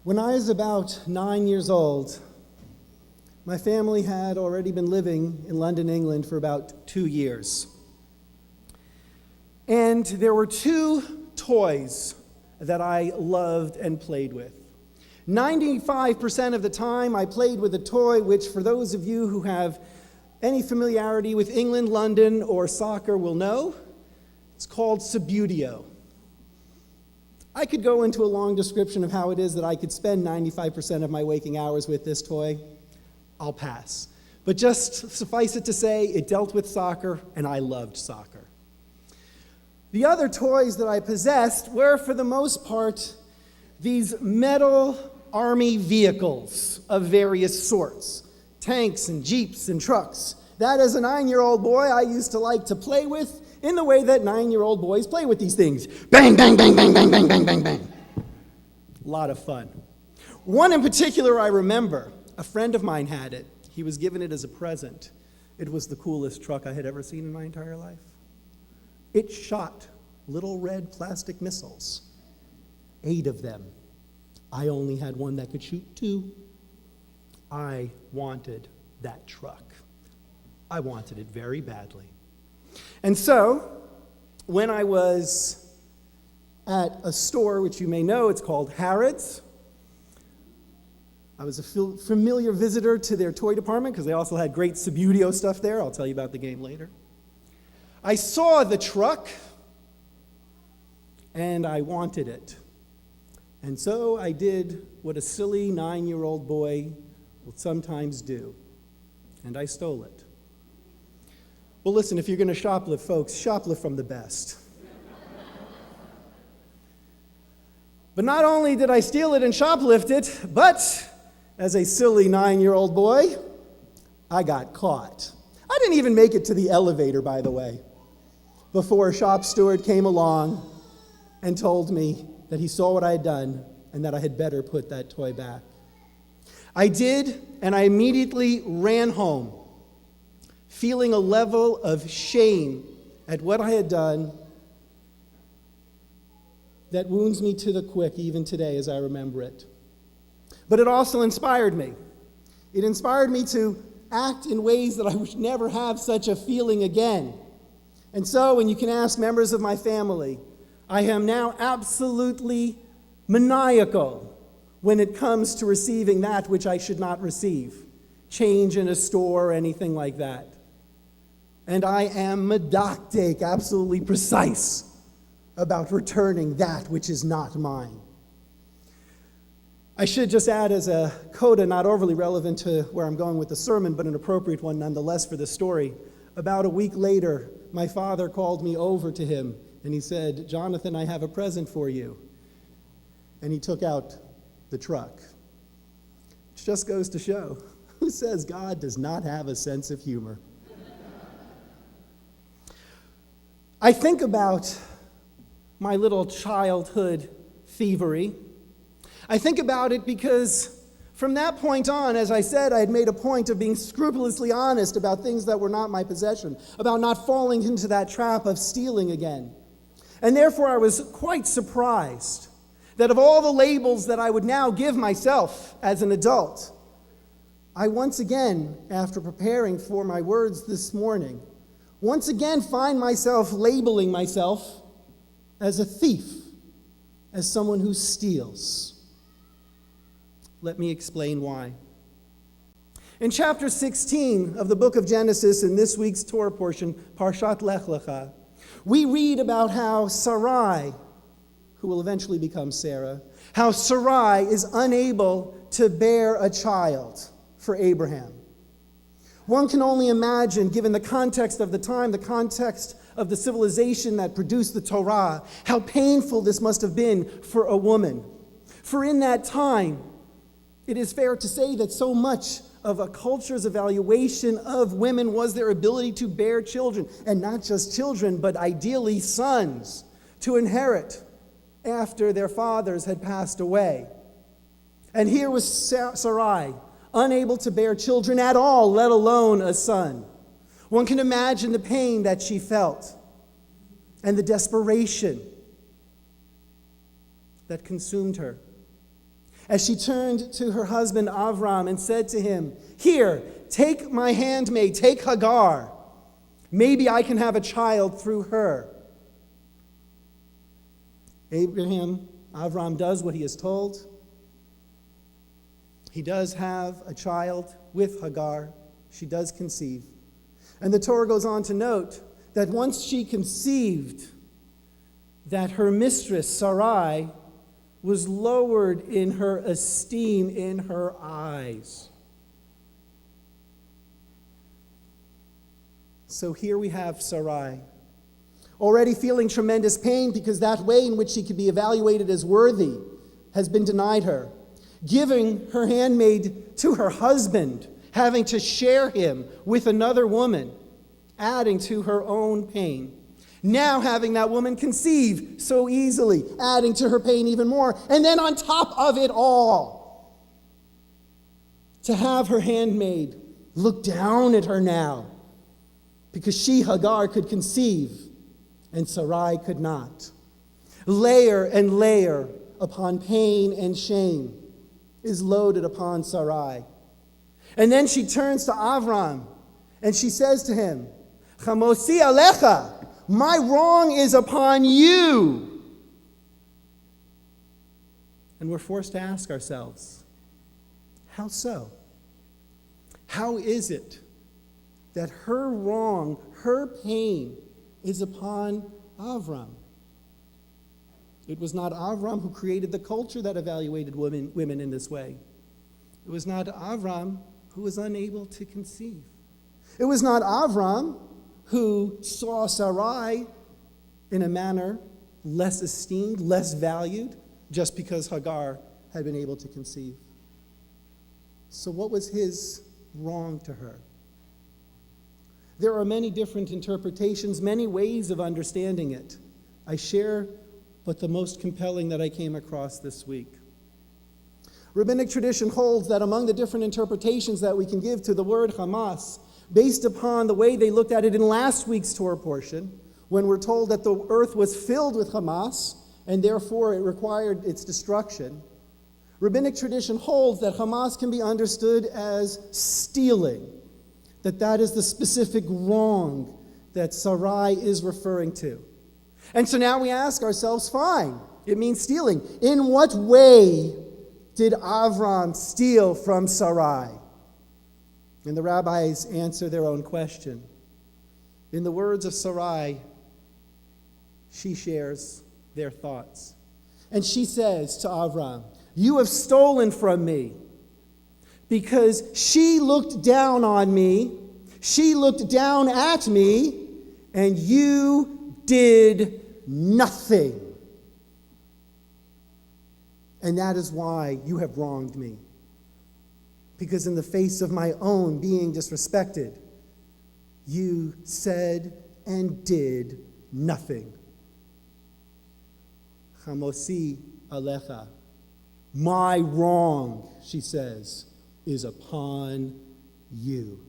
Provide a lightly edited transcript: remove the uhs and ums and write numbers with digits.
When I was about 9 years old, my family had already been living in London, England for about 2 years. And there were two toys that I loved and played with. 95% of the time I played with a toy which, for those of you who have any familiarity with England, London, or soccer will know, it's called Subbuteo. I could go into a long description of how it is that I could spend 95% of my waking hours with this toy. I'll pass. But just suffice it to say, it dealt with soccer, and I loved soccer. The other toys that I possessed were, for the most part, these metal army vehicles of various sorts. Tanks and jeeps and trucks. That, as a 9-year-old boy, I used to like to play with in the way that 9-year-old boys play with these things. Bang, bang, bang, bang, bang, bang, bang, bang, bang. A lot of fun. One in particular I remember. A friend of mine had it. He was given it as a present. It was the coolest truck I had ever seen in my entire life. It shot little red plastic missiles. 8 of them. I only had one that could shoot 2. I wanted that truck. I wanted it very badly. And so, when I was at a store, which you may know, it's called Harrods. I was a familiar visitor to their toy department because they also had great Subbuteo stuff there. I'll tell you about the game later. I saw the truck, and I wanted it. And so I did what a silly 9-year-old boy will sometimes do, and I stole it. Well, listen, if you're going to shoplift, folks, shoplift from the best. But not only did I steal it and shoplift it, but as a silly 9-year-old boy, I got caught. I didn't even make it to the elevator, by the way, before a shop steward came along and told me that he saw what I had done and that I had better put that toy back. I did, and I immediately ran home, feeling a level of shame at what I had done that wounds me to the quick even today as I remember it. But it also inspired me. It inspired me to act in ways that I would never have such a feeling again. And so, when you can ask members of my family, I am now absolutely maniacal when it comes to receiving that which I should not receive, change in a store or anything like that. And I am medactic, absolutely precise about returning that which is not mine. I should just add as a coda, not overly relevant to where I'm going with the sermon, but an appropriate one nonetheless for the story. About a week later, my father called me over to him, and he said, "Jonathan, I have a present for you." And he took out the truck. Which just goes to show, who says God does not have a sense of humor? I think about my little childhood thievery. I think about it because from that point on, as I said, I had made a point of being scrupulously honest about things that were not my possession, about not falling into that trap of stealing again. And therefore, I was quite surprised that of all the labels that I would now give myself as an adult, I once again, after preparing for my words this morning, once again find myself labeling myself as a thief, as someone who steals. Let me explain why. In chapter 16 of the book of Genesis, in this week's Torah portion, Parshat Lech Lecha, we read about how Sarai, who will eventually become Sarah, how Sarai is unable to bear a child for Abraham. One can only imagine, given the context of the time, the context of the civilization that produced the Torah, how painful this must have been for a woman. For in that time, it is fair to say that so much of a culture's evaluation of women was their ability to bear children, and not just children, but ideally sons, to inherit after their fathers had passed away. And here was Sarai, unable to bear children at all, let alone a son. One can imagine the pain that she felt and the desperation that consumed her. as she turned to her husband Avram and said to him, "Here, take my handmaid, take Hagar. Maybe I can have a child through her." Avram does what he is told. He does have a child with Hagar. She does conceive. And the Torah goes on to note that once she conceived, that her mistress, Sarai, was lowered in her esteem in her eyes. So here we have Sarai, already feeling tremendous pain because that way in which she could be evaluated as worthy has been denied her, giving her handmaid to her husband, having to share him with another woman, adding to her own pain. Now having that woman conceive so easily, adding to her pain even more. And then on top of it all, to have her handmaid look down at her now, because she, Hagar, could conceive, and Sarai could not. Layer and layer upon pain and shame is loaded upon Sarai. And then she turns to Avram, and she says to him, "Chamosi alecha, my wrong is upon you." And we're forced to ask ourselves, how so? How is it that her wrong, her pain, is upon Avram? It was not Avram who created the culture that evaluated women in this way. It was not Avram who was unable to conceive. It was not Avram who saw Sarai in a manner less esteemed, less valued, just because Hagar had been able to conceive. So what was his wrong to her? There are many different interpretations, many ways of understanding it. I share but the most compelling that I came across this week. Rabbinic tradition holds that among the different interpretations that we can give to the word Hamas, based upon the way they looked at it in last week's Torah portion, when we're told that the earth was filled with Hamas, and therefore it required its destruction, Rabbinic tradition holds that Hamas can be understood as stealing, that is the specific wrong that Sarai is referring to. And so now we ask ourselves, fine, it means stealing. In what way did Avram steal from Sarai? And the rabbis answer their own question. In the words of Sarai, she shares their thoughts. And she says to Avram, "You have stolen from me," because she looked down on me, she looked down at me, and you did nothing. And that is why you have wronged me. Because in the face of my own being disrespected, you said and did nothing. Chamosi alecha. My wrong, she says, is upon you.